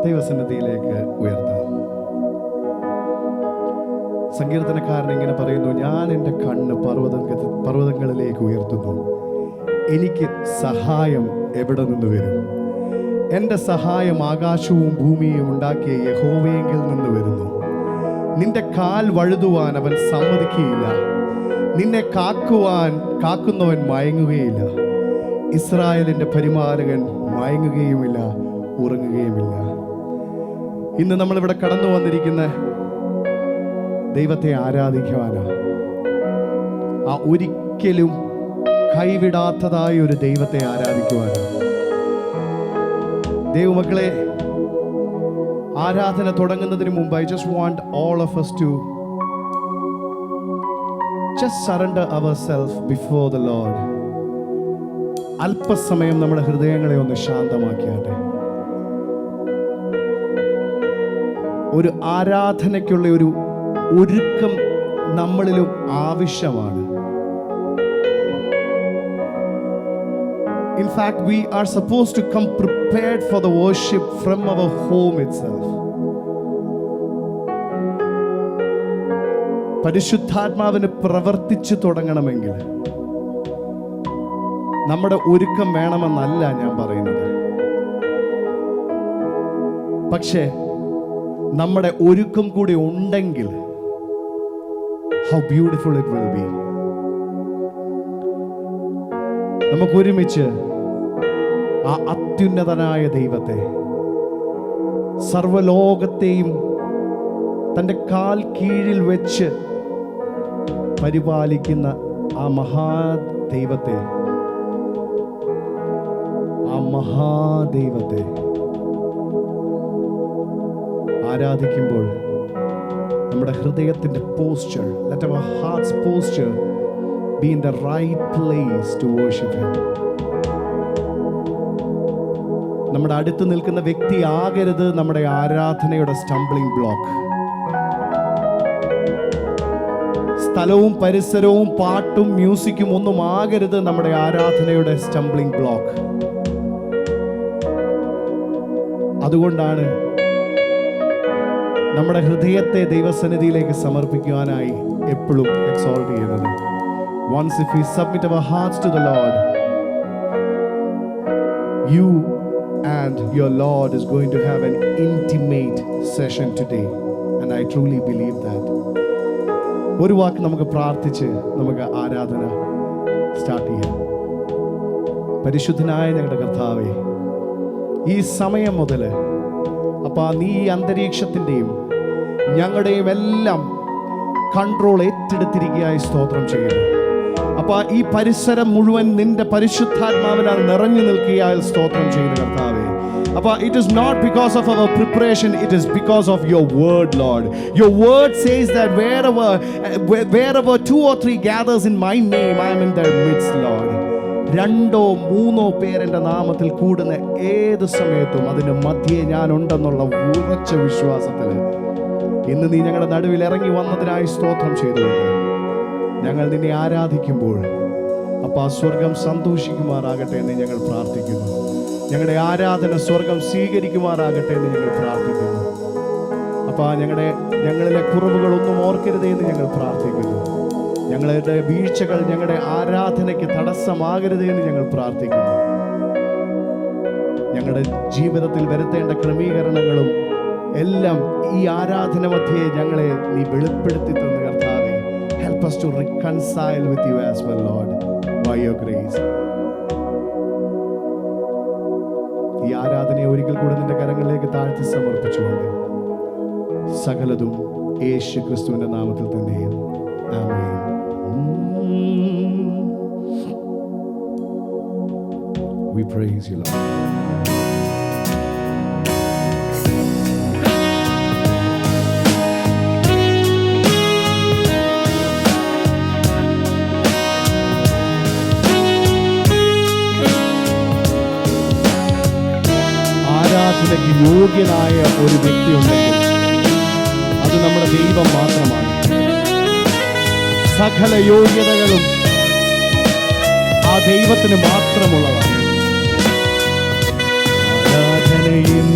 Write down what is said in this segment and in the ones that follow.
ദൈവസന്നിധിയിലേക്ക് ഉയർത്താം. സങ്കീർത്തനക്കാരൻ ഇങ്ങനെ പറയുന്നു, ഞാൻ എൻ്റെ കണ്ണ് പർവ്വതങ്ങളിലേക്ക് ഉയർത്തുന്നു, എനിക്ക് സഹായം എവിടെ നിന്ന് വരും? എൻ്റെ സഹായം ആകാശവും ഭൂമിയും ഉണ്ടാക്കിയ യഹോവയെങ്കിൽ നിന്ന് വരുന്നു. നിന്റെ കാൽ വഴുതുവാൻ അവൻ സമ്മതിക്കുകയില്ല, നിന്നെ കാക്കുന്നവൻ മയങ്ങുകയില്ല. ഇസ്രായേലിൻ്റെ പരിപാലകൻ മയങ്ങുകയുമില്ല, ഉറങ്ങുകയുമില്ല. ഇന്ന് നമ്മളിവിടെ കടന്നു വന്നിരിക്കുന്ന ദൈവത്തെ ആരാധിക്കുവാനാണ്. ആ ഒരിക്കലും കൈവിടാത്തതായ ഒരു ദൈവത്തെ ആരാധിക്കുവാനാണ്. ദൈവമക്കളെ, ആരാധന തുടങ്ങുന്നതിന് മുമ്പ് I just want all of us to just surrender ourselves before the Lord. അല്പസമയം നമ്മുടെ ഹൃദയങ്ങളെ ഒന്ന് ശാന്തമാക്കിയാട്ടെ. ഒരു ആരാധനയ്ക്കുള്ള ഒരു ഒരുക്കം നമ്മളിലും ആവശ്യമാണ്. In fact, we are supposed to come prepared for the worship from our home itself. പരിശുദ്ധാത്മാവിന് പ്രവർത്തിച്ചു തുടങ്ങണമെങ്കിൽ നമ്മുടെ ഒരുക്കം വേണമെന്നല്ല ഞാൻ പറയുന്നത്. പക്ഷേ നമ്മുടെ ഒരുക്കം കൂടി ഉണ്ടെങ്കിൽ how beautiful it will be. നമുക്ക് ഒരുമിച്ച് ആ അത്യുന്നതനായ ദൈവത്തെ, സർവലോകത്തെയും തൻ്റെ കാൽ കീഴിൽ വെച്ച് പരിപാലിക്കുന്ന ആ മഹാദൈവത്തെ ആരാധിക്കുമ്പോൾ നമ്മുടെ ഹൃദയത്തിൻ്റെ posture, let our heart's posture be in the right place to worship him. നമ്മുടെ അടുത്ത് നിൽക്കുന്ന വ്യക്തി ആകരുത് നമ്മുടെ ആരാധനയുടെ സ്റ്റംബ്ലിംഗ് ബ്ലോക്ക്. സ്ഥലവും പരിസരവും പാട്ടും മ്യൂസിക്കും ഒന്നും ആകരുത് നമ്മുടെ ആരാധനയുടെ സ്റ്റംബ്ലിംഗ് ബ്ലോക്ക്. അതുകൊണ്ടാണ് നമ്മുടെ ഹൃദയത്തെ ദൈവസന്നിധിയിലേക്ക് സമർപ്പിക്കുവാനായി എപ്പോഴും എക്സോൾട്ട് ചെയ്യുന്നത്. Once if we submit our hearts to the Lord, you and your Lord is going to have an intimate session today, and I truly believe that. ഒരു വാക്ക് നമുക്ക് പ്രാർത്ഥിച്ച് നമുക്ക് ആരാധന സ്റ്റാർട്ട് ചെയ്യാം. പരിശുദ്ധനായ ഞങ്ങളുടെ കർത്താവേ, ഈ സമയം മുതൽ അപ്പാ നീ ഈ അന്തരീക്ഷത്തിൻ്റെയും ഞങ്ങളുടെയും എല്ലാം കൺട്രോൾ ഏറ്റെടുത്തിരിക്കുകയായി സ്തോത്രം ചെയ്യുന്നു. അപ്പൊ ഈ പരിസരം മുഴുവൻ നിന്റെ പരിശുദ്ധാത്മാവിനാൽ നിറഞ്ഞു നിൽക്കുകയാൽ സ്തോത്രം ചെയ്യുന്നു കർത്താവേ. അപ്പൊ it is not because of our preparation, it is because of your word, Lord. Your word says that wherever 2 or 3 gathers in my name, I am in their midst, Lord. 2 or 3 പേർ എൻ്റെ നാമത്തിൽ കൂടുന്ന ഏത് സമയത്തും അതിന് മധ്യേ ഞാൻ ഉണ്ടെന്നുള്ള ഉറച്ച വിശ്വാസത്തിൽ ഇന്ന് നീ ഞങ്ങളുടെ നടുവിൽ ഇറങ്ങി വന്നതിനായി സ്തോത്രം ചെയ്തുകൊണ്ട് ഞങ്ങൾ നിന്നെ ആരാധിക്കുമ്പോൾ അപ്പാ സ്വർഗം സന്തോഷിക്കുമാറാകട്ടെ എന്ന് ഞങ്ങൾ പ്രാർത്ഥിക്കുന്നു. ഞങ്ങളുടെ ആരാധന സ്വർഗം സ്വീകരിക്കുമാറാകട്ടെ എന്ന് ഞങ്ങൾ പ്രാർത്ഥിക്കുന്നു. അപ്പാ ഞങ്ങളിലെ കുറവുകളൊന്നും ഓർക്കരുതേ എന്ന് ഞങ്ങൾ പ്രാർത്ഥിക്കുന്നു. ഞങ്ങളുടെ വീഴ്ചകൾ ഞങ്ങളുടെ ആരാധനയ്ക്ക് തടസ്സമാകരുതേ എന്ന് ഞങ്ങൾ പ്രാർത്ഥിക്കുന്നു. ഞങ്ങളുടെ ജീവിതത്തിൽ വരുത്തേണ്ട ക്രമീകരണങ്ങളും എല്ലാം ഈ ആരാധന മധ്യേ ഞങ്ങളെ നീ വെളിപ്പെടുത്തി തന്ന കർത്താവേ, help us to reconcile with you as well, Lord, by your grace. ഈ ആരാധനയെ ഒരിക്കൽ കൂടെ നിന്റെ കരങ്ങളിലേക്ക് താഴ്ത്തി സമർപ്പിച്ചുകൊണ്ട് സകലതും യേശു ക്രിസ്തുവിന്റെ നാമത്തിൽ തന്നെയും ആമേൻ. We praise you, Lord. ആരാധനയ്ക്ക് യോഗ്യനായ ഒരു വ്യക്തി ഉണ്ടെങ്കിൽ അത് നമ്മുടെ ദൈവം മാത്രമാണ്. സകല യോഗ്യതകളും ആ ദൈവത്തിന് മാത്രമുള്ളതാണ്. ആരാധനയും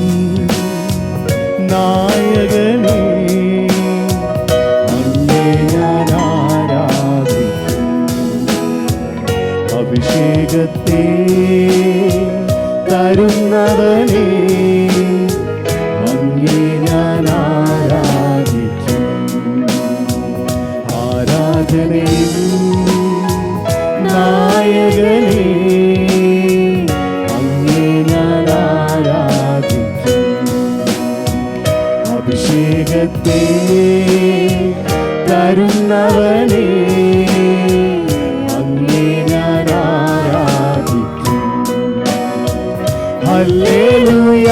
hallelujah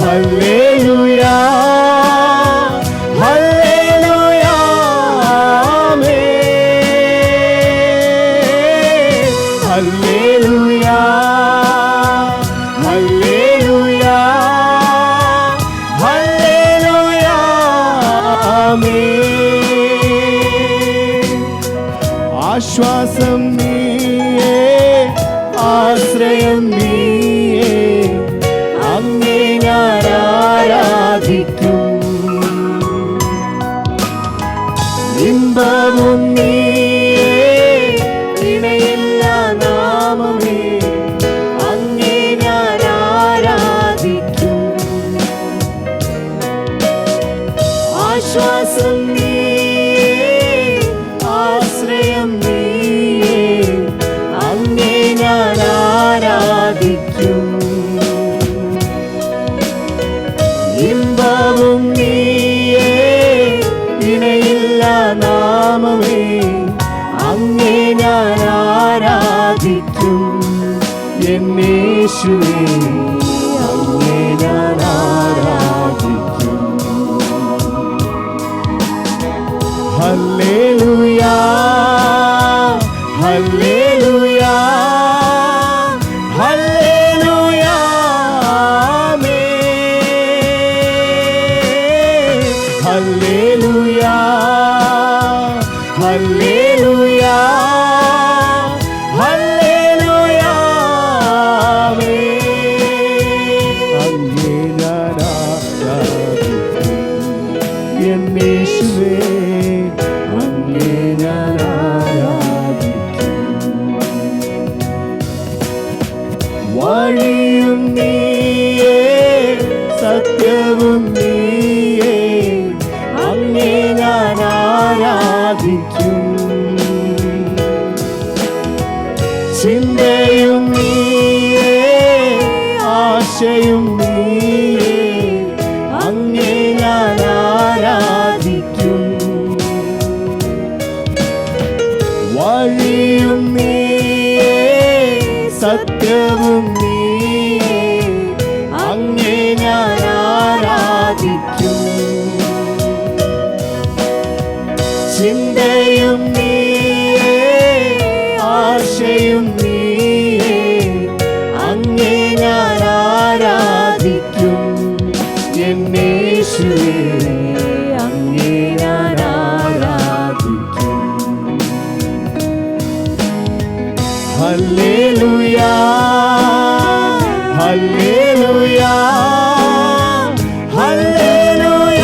hallelujah hallelujah amen hallelujah hallelujah hallelujah ആമേൻ ആശ്വാസം നീയേ ആശ്രയം നീയേ അങ്ങേ ഞാൻ ആരാധിക്കും ഇമ്പവും നീയേ ഇണയില്ല നാമമേ അങ്ങേ ഞാൻ ആരാധിക്കും ആശ്വാസം നീയേ ആശ്രയം നീയേ അങ്ങേ ഞാൻ ആരാധിക്കും ഇമ്പവും നീയേ ഇണയില്ല നാമമേ അങ്ങേ ഞാൻ ആരാധിക്കും എന്നേശുവേ അങ്ങേ ഞാൻ ആരാധിക്കും hallelujah hallelujah hallelujah amen hallelujah hallelujah hallelujah ആമേൻ അങ്ങേ ഞാൻ ആരാധിക്കും എന്നേശുവേ അങ്ങേ ഞാൻ ആരാധിക്കും വഴിയും നീയേ സത്യവും നീയേ അങ്ങേ ഞാൻ ആരാധിക്കും ചിന്തയും നീയേ ആശയും നീയേ അങ്ങേ ഞാൻ ആരാധിക്കും വഴിയും നീയേ സത്യവും നീയേ അങ്ങേ ഞാൻ ആരാധിക്കും ചിന്തയും നീയേ ആശയും നീയേ അങ്ങേ ഞാൻ ആരാധിക്കും എന്നേശുവേ അങ്ങേ ഞാൻ ആരാധിക്കും hallelujah hallelujah hallelujah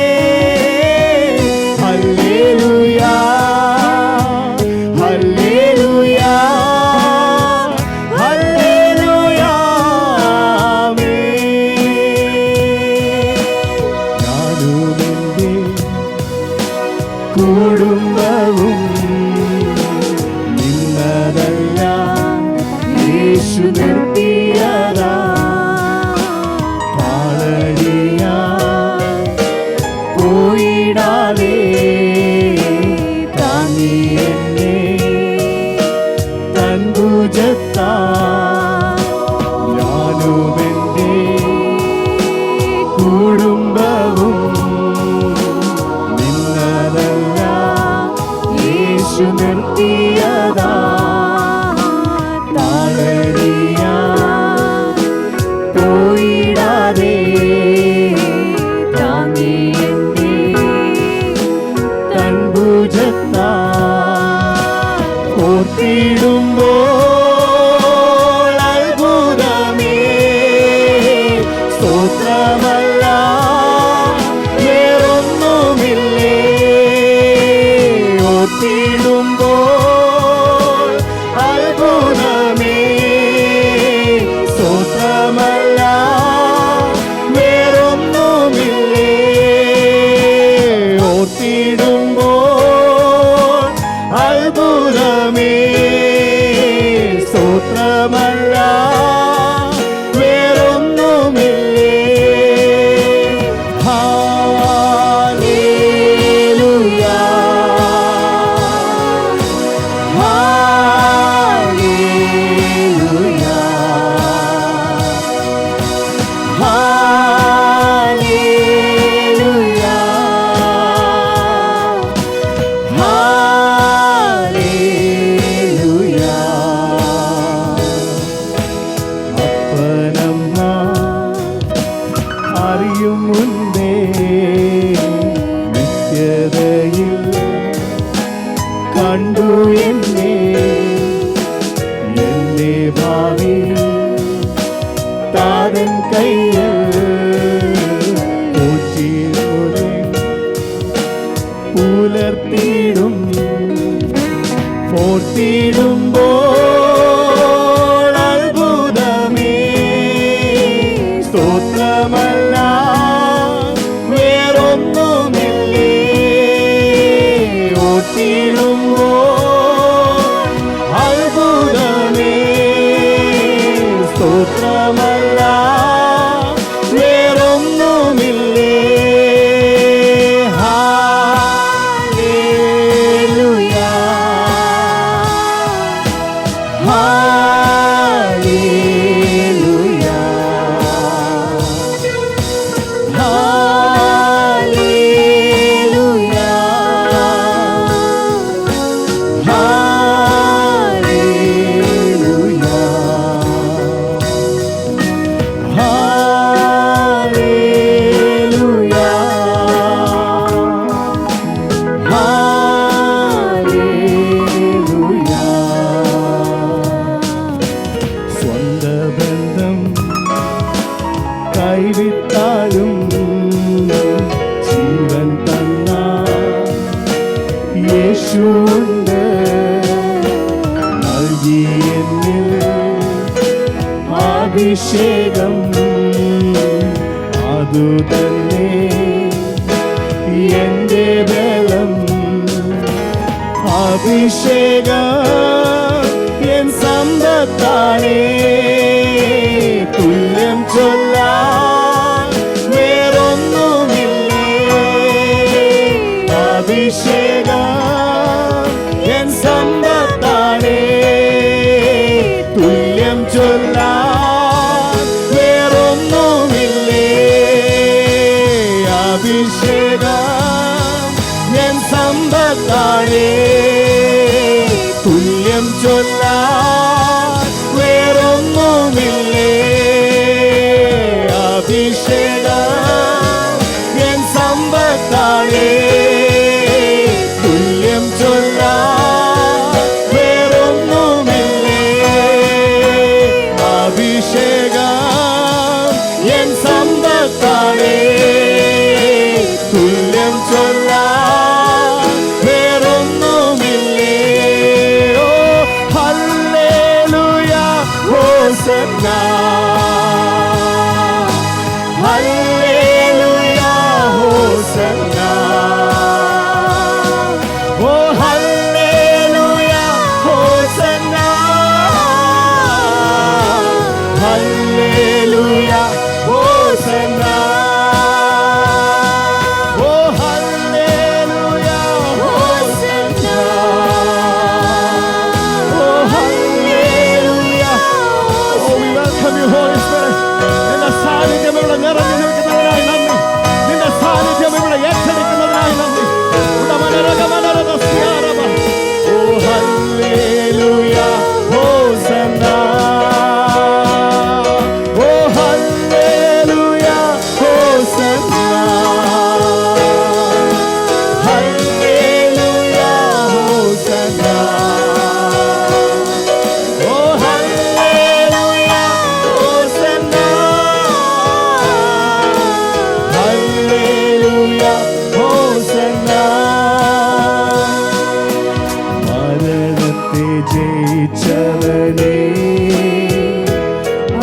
amen hallelujah hallelujah hallelujah ആമേൻ ഞാനും എൻ്റെ കുടുംബവും നിന്നതല്ല യേശു നിർത്തിയതാ പാളടിയാ പോയിടാതെ താങ്ങി എന്നെ തൻ ഭുജത്താ ഞാനും എൻ്റെ കുടുംബവും നിന്നതല്ല യേശു നിർത്തിയതാ താളടിയാ പോയിടാതെ താങ്ങി എന്നെ തൻ ഭുജത്താ ഓർത്തിടുമ്പോൾ ഓർത്തിടുമ്പോൾ അത്ഭുതമേ സ്തോത്രമല്ല വേറൊന്നുമില്ലേ. ഓർത്തിടുമ്പോൾ അത്ഭുതമേ സ്തോത്രമല്ല വേറൊന്നുമില്ലേ. കൈവിട്ടാലും ജീവൻ തന്ന യേശുണ്ട്. നൽകി എന്നിൽ അഭിഷേകം അതുതന്നെ എന്റെ ബലം. അഭിഷേകം എൻ സമ്പത്താണേ. തുല്യം ചൊല്ലാൻ വേറൊന്നുമില്ലേ. അഭിഷേകം എൻ സമ്പത്താണേ. തുല്യം ചൊല്ലാൻ വേറൊന്നുമില്ലേ. അഭിഷേകം എൻ സമ്പത്താണേ. തുല്യം ചൊല്ലാൻ വേറൊന്നുമില്ലേ. അഭിഷേകം എൻ സമ്പത്താണേ. തുല്യം ചൊല്ലാൻ വേറൊന്നുമില്ലേ. അഭിഷേകം എൻ സമ്പത്താണേ. തുല്യം ചൊല്ലാൻ വേറൊന്നുമില്ലേ. ഓ hallelujah ഹോസന്ന. Hallelujah, Hosanna. Oh, Hallelujah, Hosanna. Hallelujah, Hosanna. Oh, Hallelujah, Hosanna. Oh, Hallelujah. Oh, we welcome you, Holy Spirit. നിന്റെ സാന്നിധ്യം ഇവിടെ നിറഞ്ഞു നിൽക്കുന്നതിനായി നന്ദി. നിന്റെ സാന്നിധ്യം ഇവിടെ ഏറ്റെടുക്കുന്നതിനായി നന്ദി. ഓ ഹല്ലേലൂയ ഹോസന്ന. ഓ ഹല്ലേലൂയ ഹോസന്ന. ഹല്ലേലൂയ ഹോസന്ന. ഓ ഹല്ലേലൂയ ഹോസന്ന. ഹല്ലേലൂയ ഹോസന്ന. മരണത്തെ ജയിച്ചവനെ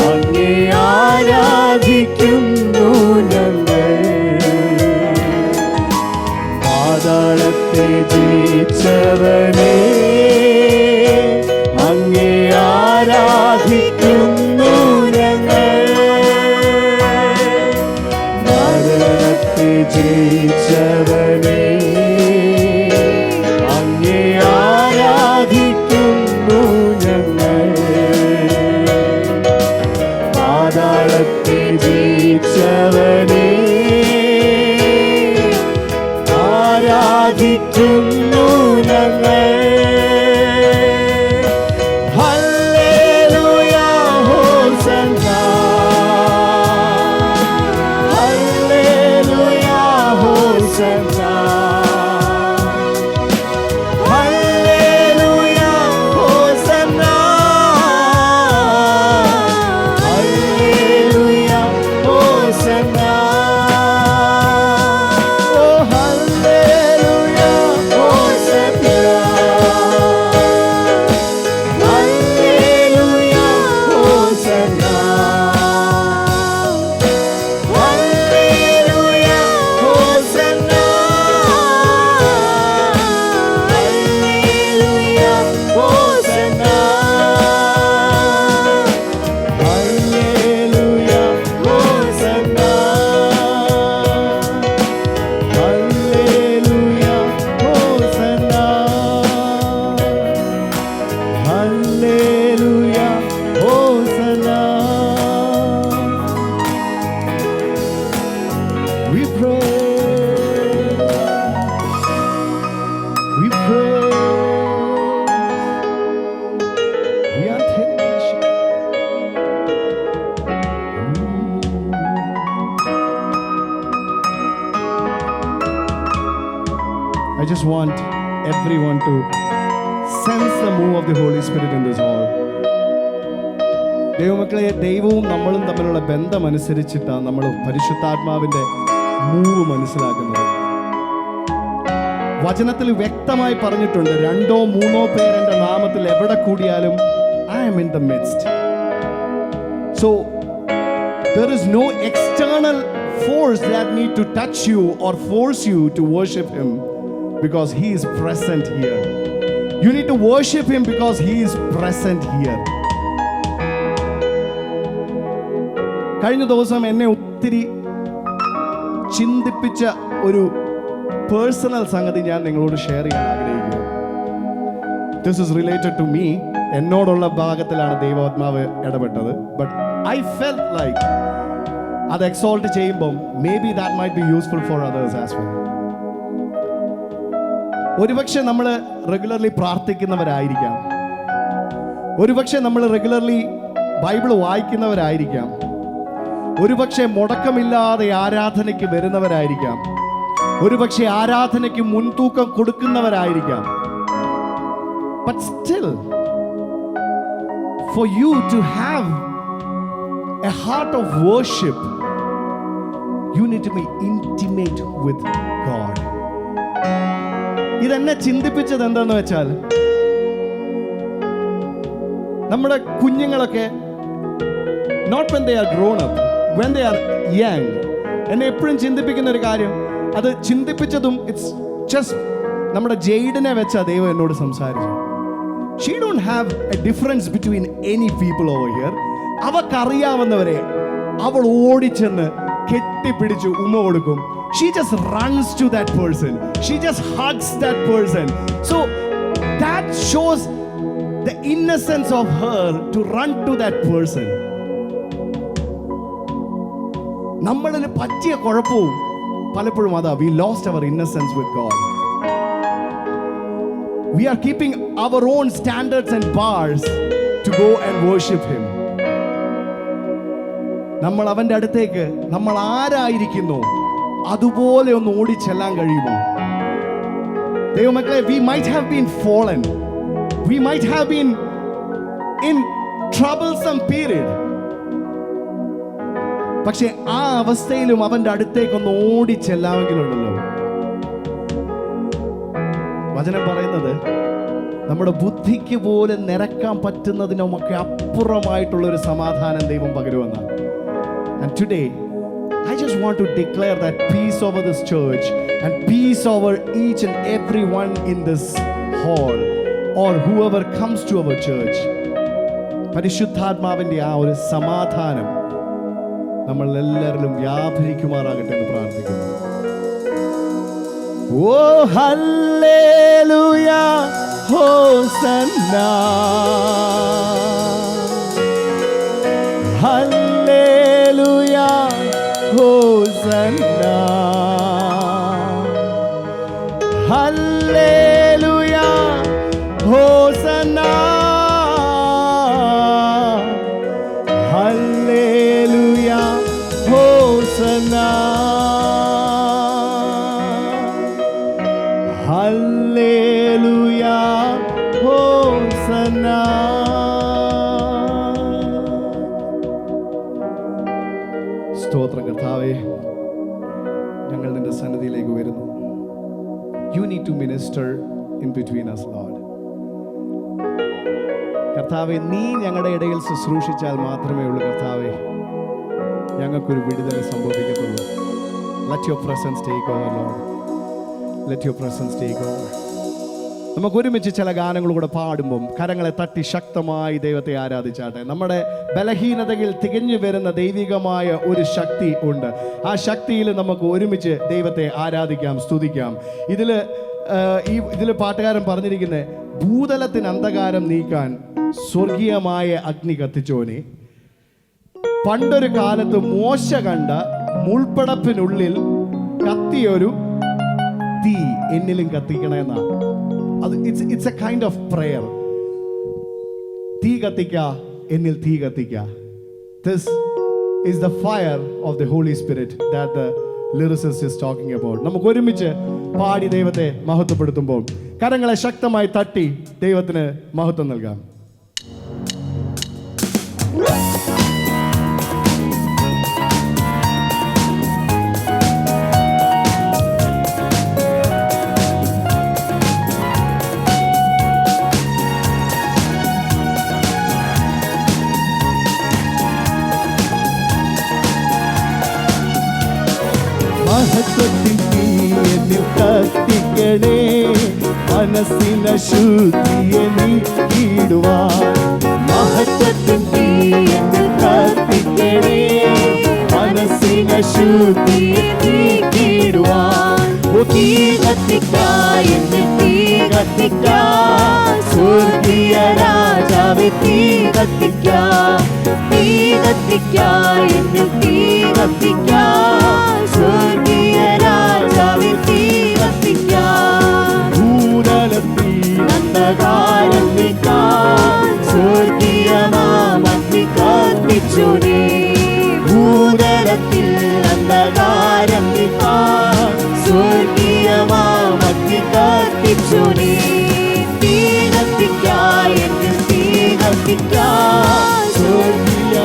അങ്ങേ ആരാധിക്കുന്നു ഞങ്ങൾ. പാതാളത്തെ ജയിച്ചവനെ അങ്ങേ ആരാധിക്കുന്നു ഞങ്ങൾ. മരണത്തെ ജയിച്ചവനെ അങ്ങേ ആരാധിക്കുന്നു ഞങ്ങൾ. just want everyone to sense the move of the Holy Spirit in this hall. ദൈവമക്കളെ, ദൈവവും നമ്മളും തമ്മിലുള്ള ബന്ധമനുസരിച്ചിട്ടാണ് നമ്മൾ പരിശുദ്ധാത്മാവിൻ്റെ മൂവ് മനസ്സിലാക്കുന്നത്. വചനത്തിൽ വ്യക്തമായി പറഞ്ഞിട്ടുണ്ട്, 2-3 പേർ എൻ്റെ നാമത്തിൽ എവിടെ കൂടിയാലും I am in the midst. So there is no external force that need to touch you or force you to worship him, because he is present here. You need to worship him because he is present here. കഴിഞ്ഞ ദിവസം എന്നെ ഒത്തിരി ചിന്തിപ്പിച്ച ഒരു personal സംഗതി ഞാൻ നിങ്ങളോട് share ചെയ്യാൻ ആഗ്രഹിക്കുന്നു. This is related to me. എന്നോടുള്ള ഭാഗത്തിലാണ് ദൈവാത്മാവ് ഇടപെട്ടത്. ബട്ട് ഐ ഫെൽറ്റ് ലൈക്ക് അത് എക്സോൾട്ട് ചെയ്യുമ്പം may be that might be useful for others as well. ഒരുപക്ഷെ നമ്മൾ റെഗുലർലി പ്രാർത്ഥിക്കുന്നവരായിരിക്കാം, ഒരുപക്ഷെ നമ്മൾ റെഗുലർലി ബൈബിൾ വായിക്കുന്നവരായിരിക്കാം, ഒരുപക്ഷെ മുടക്കമില്ലാതെ ആരാധനയ്ക്ക് വരുന്നവരായിരിക്കാം, ഒരുപക്ഷെ ആരാധനയ്ക്ക് മുൻതൂക്കം കൊടുക്കുന്നവരായിരിക്കാം. But still, for you to have a heart of worship, you need to be intimate with God. ഇതെന്നെ ചിന്തിപ്പിച്ചത് എന്താന്ന് വെച്ചാൽ, നമ്മുടെ കുഞ്ഞുങ്ങളൊക്കെ not when they are grown up, when they are young. എന്നെ എപ്പോഴും ചിന്തിപ്പിക്കുന്ന ഒരു കാര്യം, അത് ചിന്തിപ്പിച്ചതും ഇറ്റ്സ് ജസ്റ്റ് നമ്മുടെ ജെയ്ഡിനെ വെച്ചാ ദൈവം എന്നോട് സംസാരിച്ചു. She don't have a difference between any people over here. അവക്കറിയാവുന്നവരെ അവൾ ഓടിച്ചെന്ന് കെട്ടിപ്പിടിച്ച് ഉമ്മ കൊടുക്കും. She just runs to that person. She just hugs that person. So that shows the innocence of her to run to that person. നമ്മളിൽ പറ്റിയ കുഴപ്പവും പലപ്പോഴും അതാ, we lost our innocence with God. We are keeping our own standards and bars to go and worship him. നമ്മൾ അവൻ്റെ അടുത്തേക്ക് നമ്മൾ ആരായിരിക്കുന്നു അതുപോലെ ഒന്ന് ഓടിച്ചെല്ലാൻ കഴിയുമോ? ദൈവമക്കളെ, we might have been fallen, we might have been in troublesome period, പക്ഷെ ആ അവസ്ഥയിലും അവൻ്റെ അടുത്തേക്കൊന്ന് ഓടിച്ചെല്ലാമെങ്കിലുണ്ടല്ലോ, വചനം പറയുന്നത് നമ്മുടെ ബുദ്ധിക്ക് പോലും നിരക്കാൻ പറ്റുന്നതിനുമൊക്കെ അപ്പുറമായിട്ടുള്ള ഒരു സമാധാനം ദൈവം പകരുമെന്നാണ്. And today I just want to declare that peace over this church and peace over each and everyone in this hall or whoever comes to our church. പരിശുദ്ധാത്മാവിൻ്റെ ആ ഒരു സമാധാനം നമ്മൾ എല്ലാവരിലും വ്യാപരിക്കുമാറാകട്ടെ എന്ന് പ്രാർത്ഥിക്കുന്നു. Oh hallelujah, hosanna, hallelujah, hosanna, hallelujah, hosanna, hallelujah, hosanna, hallelujah, hosanna. സ്തോത്രം കർത്താവേ, ഞങ്ങൾ നിന്റെ സന്നിധിയിലേക്ക് വരുന്നു. You need to minister in between us, Lord. കർത്താവേ, നീ ഞങ്ങളുടെ ഇടയിൽ ശുശ്രൂഷിച്ചാൽ മാത്രമേ ഉള്ളൂ കർത്താവേ ഞങ്ങൾക്കൊരു വിടുതൽ സംഭവിക്കത്തുള്ളൂ. Let your presence take over, Lord. Let your presence take over. നമുക്ക് ഒരുമിച്ച് ചില ഗാനങ്ങൾ കൂടെ പാടുമ്പം കരങ്ങളെ തട്ടി ശക്തമായി ദൈവത്തെ ആരാധിച്ചാട്ടെ. നമ്മുടെ ബലഹീനതയിൽ തികഞ്ഞു വരുന്ന ദൈവികമായ ഒരു ശക്തി ഉണ്ട്. ആ ശക്തിയിൽ നമുക്ക് ഒരുമിച്ച് ദൈവത്തെ ആരാധിക്കാം, സ്തുതിക്കാം. ഇതിൽ പാട്ടുകാരൻ പറഞ്ഞിരിക്കുന്നത്, ഭൂതലത്തിന് അന്ധകാരം നീക്കാൻ സ്വർഗീയമായ അഗ്നി കത്തിച്ചോനെ, പണ്ടൊരു കാലത്ത് മോശ കണ്ട മുൾപ്പടപ്പിനുള്ളിൽ കത്തിയൊരു തീ എന്നിലും കത്തിക്കണമെന്നാണ്. അത് it's a kind of prayer. തീ കത്തിക്ക, എന്നിൽ തീ കത്തിക്ക. This is the fire of the Holy Spirit that the lyricist is talking about. നമുക്ക് ഒരുമിച്ച് പാടി ദൈവത്തെ മഹത്വപ്പെടുത്തുമ്പോൾ കരങ്ങളെ ശക്തമായി തട്ടി ദൈവത്തിന് മഹത്വം നൽകാം. മഹത്വത്തിൻ തീയിൽ കത്തിക്കണേ, മനസ്സിനെ ശുദ്ധിയെ നീക്കിടുവാൻ. മഹത്വത്തിൻ തീയിൽ കത്തിക്കണേ, മനസ്സിനെ ശുദ്ധിയെ നീക്കിടുവാൻ. തീ കത്തിക്കായ തീ കത്തിക്കാൻ, സ്വർഗീയ രാജാവേ തീ കത്തിക്കാൻ. തീ കത്തിക്കായ തീ കത്തിക്കാൻ, സ്വർഗീയ രാജാവേ തീ കത്തിക്കാൻ. ഭൂതലത്തിൽ അന്ധകാരം നീക്കാൻ, സ്വർഗീയ നാമത്തിൽ കത്തിച്ചു നീ. ഭൂതലത്തിൽ അന്ധകാരം നീക്കാൻ, സ്വർഗീയ നാമത്തിൽ കത്തിച്ചു നീ. തീ കത്തിക്കായ തീ കത്തിക്കാൻ, സ്വർഗീയ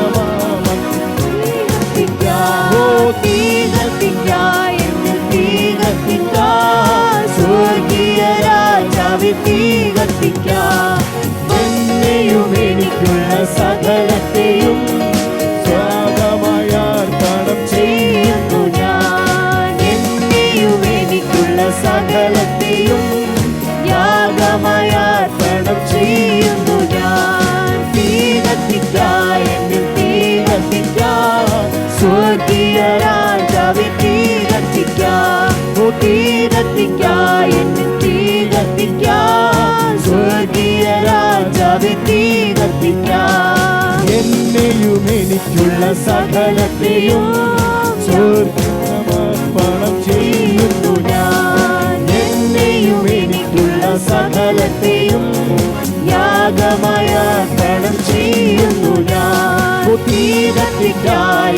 സ്വർഗീയ രാജാവേ തീ കത്തിക്കാൻ. എന്നെയും എനിക്കുള്ള സകലത്തെയും സ്വാഗതമായി അർപ്പണം ചെയ്യുന്നു ഞാൻ. എന്നെയും എനിക്കുള്ള സകലത്തെയും യാഗമായി അർപ്പണം ചെയ്യുന്നു ഞാൻ. തീ കത്തിക്കാൻ, തീ കത്തിക്കാൻ, സ്വർഗീയ രാജാവേ തീ കത്തിക്കാൻ. തീ കത്തിക്കാൻ, തീ കത്തിക്കാൻ, സ്വർഗീയ രാജാവേ തീ കത്തിക്കാൻ. എന്നെയും എനിക്കുള്ള സകലത്തെയും സ്വർഗമർപ്പണം ചെയ്യുന്നു ഞാൻ. എന്നെയും എനിക്കുള്ള സകലത്തെയും യാഗമായി അർപ്പണം ചെയ്യുന്നു ഞാൻ. തീ കത്തിക്കാൻ,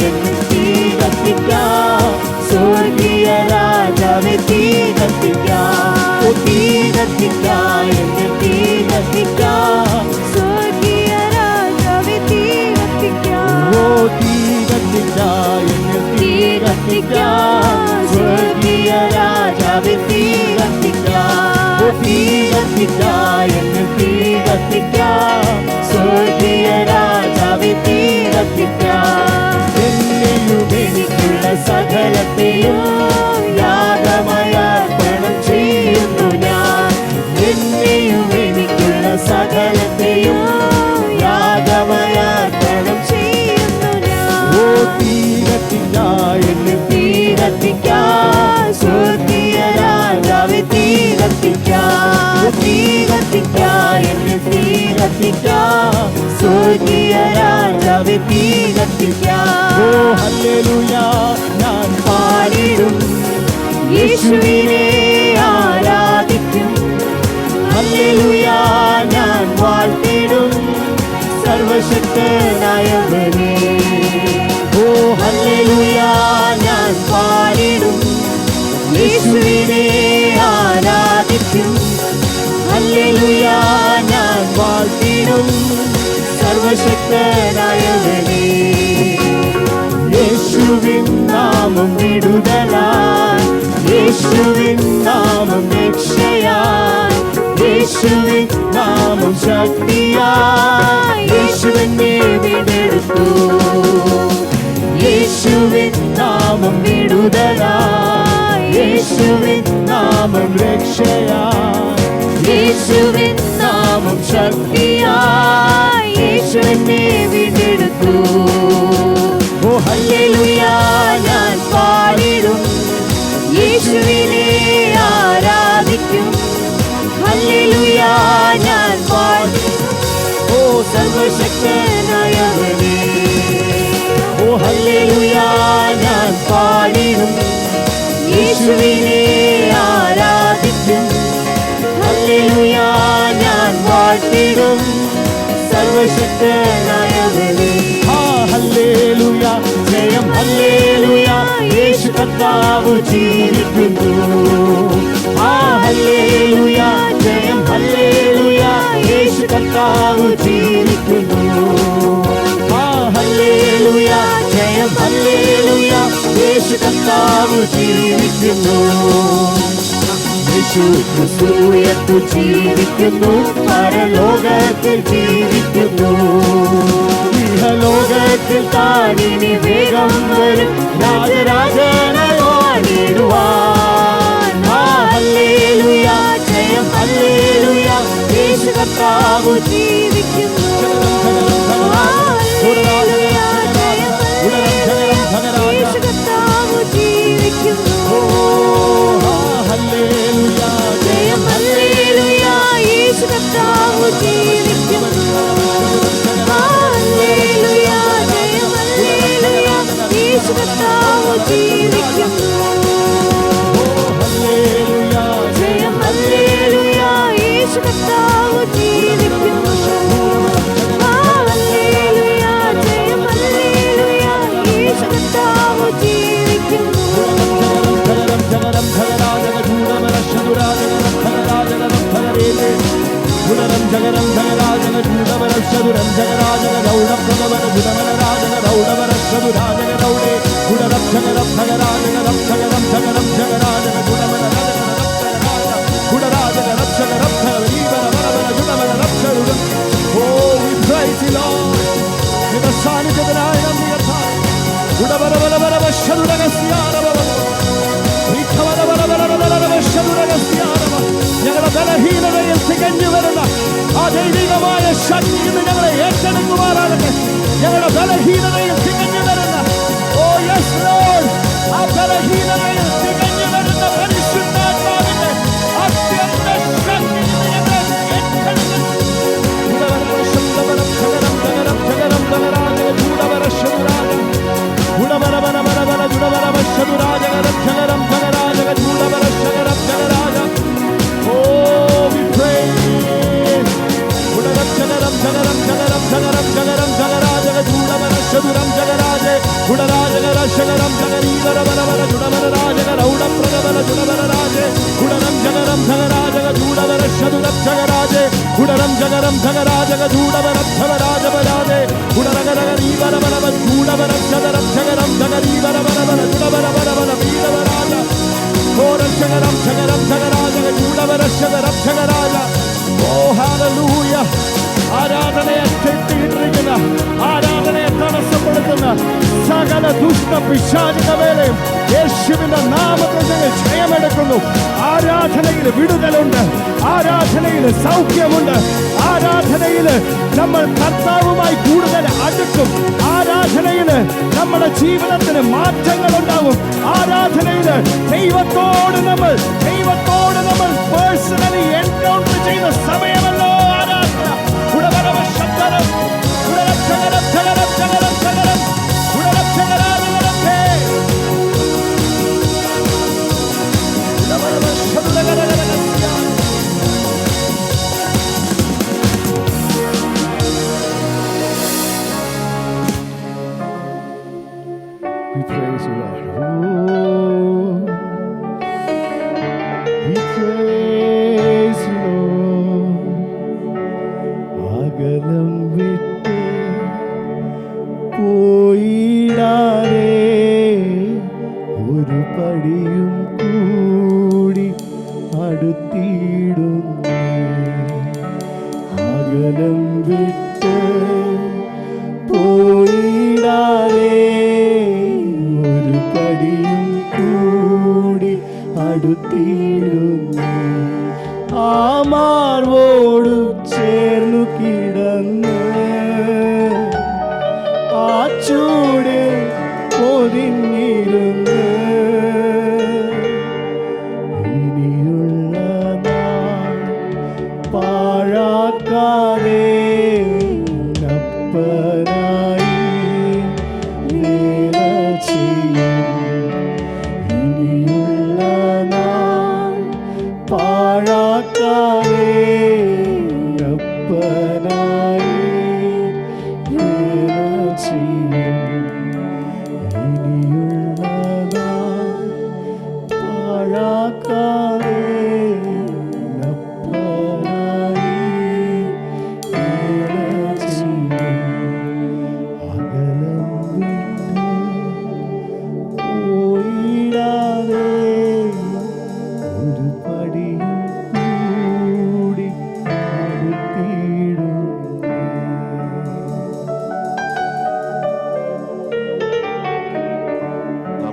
തീ കത്തിക്കാൻ, സ്വർഗീയ രാജാവേ തീ കത്തിക്കാൻ. തീ കത്തിക്കാൻ, തീ കത്തിക്കാൻ, സ്വർഗീയ രാജാവേ തീ കത്തിക്കാൻ. തീ കത്തിക്കാൻ, തീ കത്തിക്കാൻ, സ്വർഗീയ രാജാവേ തീ കത്തിക്കാൻ. തീ കത്തിക്കാൻ, തീ കത്തിക്കാൻ, സ്വർഗീയ രാജാവേ തീ കത്തിക്കാൻ. എന്നെയും എനിക്കുള്ള സകലത്തെയും യാഗമായി അർപ്പണം ചെയ്യുന്നു ഞാൻ. എന്നെയും എനിക്കുള്ള സകലത്തെയും യാഗമായി അർപ്പണം ചെയ്യുന്നു ഞാൻ. തീ കത്തിക്കാൻ, തീ കത്തിക്കാൻ, സ്വർഗീയ രാജാവേ തീ കത്തിക്കാൻ. തീ കത്തിക്കാൻ, തീ കത്തിക്കാൻ, സ്വർഗീയ രാജാവേ തീ കത്തിക്കാൻ. ഹല്ലേലൂയ ഞാൻ പാടിടും, യേശുവിനെ ആരാധിക്കും. ഹല്ലേലൂയ ഞാൻ വാഴ്ത്തിടും, സർവശക്തനായവനെ. ഹല്ലേലൂയ ഞാൻ പാടിടും, യേശുവിനെ ആരാധിക്കും. ഹല്ലേലൂയ ഞാൻ വാഴ്ത്തിടും, സർവശക്തനായവനെ. യേശുവിൻ നാമം വിടുതലായി, യേശുവിൻ നാമം രക്ഷയായി, യേശുവിൻ നാമം ശക്തിയായി. യേശുവിനെ വീണ്ടെടുത്തു, യേശുവിൻ നാമം വിടുതലായി, യേശുവിൻ നാമം രക്ഷയായി, യേശുവിൻ നാമം ശക്തിയായി. യേശുവിനെ വീണ്ടെടുത്തു. ഹല്ലേലൂയ ഞാൻ പാടിടും, യേശുവിനെ ആരാധിക്കും. ഹല്ലേലൂയ ഞാൻ പാടിടും, സർവശക്തനായവനെ. ഹല്ലേലൂയ ഞാൻ പാടിടും, യേശുവിനെ ആരാധിക്കും. ഹല്ലേലൂയ ഞാൻ വാഴ്ത്തിടും, സർവശക്തനായവനെ. ഹല്ലേലൂയ ജയം, ഹല്ലേലൂയ യേശു കർത്താവ് ജീവിക്കുന്നു. ആ ഹല്ലേലൂയ ജയം ഹല്ലേലൂയ യേശു കർത്താവ് ജീവിക്കുന്നു. ആ ഹല്ലേലൂയ ജയം ഹല്ലേലൂയ യേശു കർത്താവ് ജീവിക്കുന്നു. യേശു ക്രിസ്തു ഉയർത്തു ജീവിക്കുന്നു. പരലോകത്തിൽ ജീവിക്കുന്നു. ഇഹലോകത്തിൽ താനിനി വേഗം വരും രാജരാജനായി വാണിടുവാൻ. ആ ഹല്ലേലൂയ ജയം ഹല്ലേലൂയ യേശു കർത്താവ് ജീവിക്കുന്നു. യേശു കർത്താവ് ജീവിക്കുന്നു. ഹല്ലേലൂയ ജയം ഹല്ലേലൂയ യേശു കർത്താവ് ജീവിക്കുന്നു. ഹല്ലേലൂയ ജയം ഹല്ലേലൂയ യേശു കർത്താവ് ജീവിക്കുന്നു. ഹല്ലേലൂയ ജയം ഹല്ലേലൂയ യേശു കർത്താവ് ജീവിക്കുന്നു. ഹല്ലേലൂയ ജയം ഹല്ലേലൂയ യേശു കർത്താവ് ജീവിക്കുന്നു. ജഗരം ജഗരാജന ചൂടവരക്ഷതുരം ജഗരാജന രൗഢപ്രദവന ജുഡമനരാജന രൗഢവരക്ഷതുരാജന രൗഢേ ഗുണരം ജഗരം ഭഗരാജന രക്ഷകരം ജഗരം ജഗരാജന ഗുണമനരാജന രക്ഷകരാജ ഗുണരാജന രക്ഷകരം ഭഗവീവരവരവന ജുഡമന രക്ഷരുടം. ഓ we praise you Lord. നിന്റെ സാന്നിധ്യത്തിനായി നന്ദി കർത്താവേ. ഗുണവരവരവരവശതുരഗസ്യാരവ ഞങ്ങളുടെ ബലഹീനതയിൽ തികഞ്ഞു വരുന്ന ആ ദൈവികമായ ശക്തി ഇന്ന് ഞങ്ങളെ ഏറ്റെടുക്കുമാറാകട്ടെ. ഞങ്ങളുടെ ബലഹീനതയിൽ തികഞ്ഞു വരുന്ന ഓ യെസ് ലോർഡ് ആ ബലഹീനതയിൽ തികഞ്ഞു വരുന്ന പരിശുദ്ധാത്മാവിന്റെ അത്യന്ത ശക്തി ഇന്ന് ഞങ്ങളെ ഏറ്റെടുക്കുന്നു. ആരാധനയെ കെട്ടിയിട്ടിരിക്കുന്ന, ആരാധനയെ തടസ്സപ്പെടുത്തുന്ന സകല ദുഷ്ട പിശാചിന്റെ മേലെയും യേശുവിന്റെ നാമത്തിൽ ഞങ്ങൾ ജയമെടുക്കുന്നു. ആരാധനയിൽ വിടുതലുണ്ട്, ആരാധനയിൽ സൗഖ്യമുണ്ട്, ആരാധനയിൽ നമ്മൾ കർത്താവുമായി കൂടുതൽ അടുക്കും, ആരാധനയിൽ നമ്മുടെ ജീവിതത്തിന് മാറ്റങ്ങൾ ഉണ്ടാവും, ആരാധനയിൽ ദൈവത്തോട് നമ്മൾ പേഴ്സണലി എൻകൗണ്ടർ ചെയ്യുന്ന സമയമല്ലോ ആരാധന. ഉടവരവ ശബ്ദം ഉടരക്ഷകരം ചകരം ചകരം ചകരം ഉടരക്ഷകരാധനത്തെ ഉടവരവ ശബ്ദകരകരകസ്യ. We praise you, Lord. We praise you, Lord. അകലം വിട്ട് പോയിടാതെ ഒരു പടിയും കൂടി അടുത്തിടുന്നു. അകലം വിട്ട് പോയിടാതെ ഒരു പടിയും കൂടി അടുത്തിടുന്നു.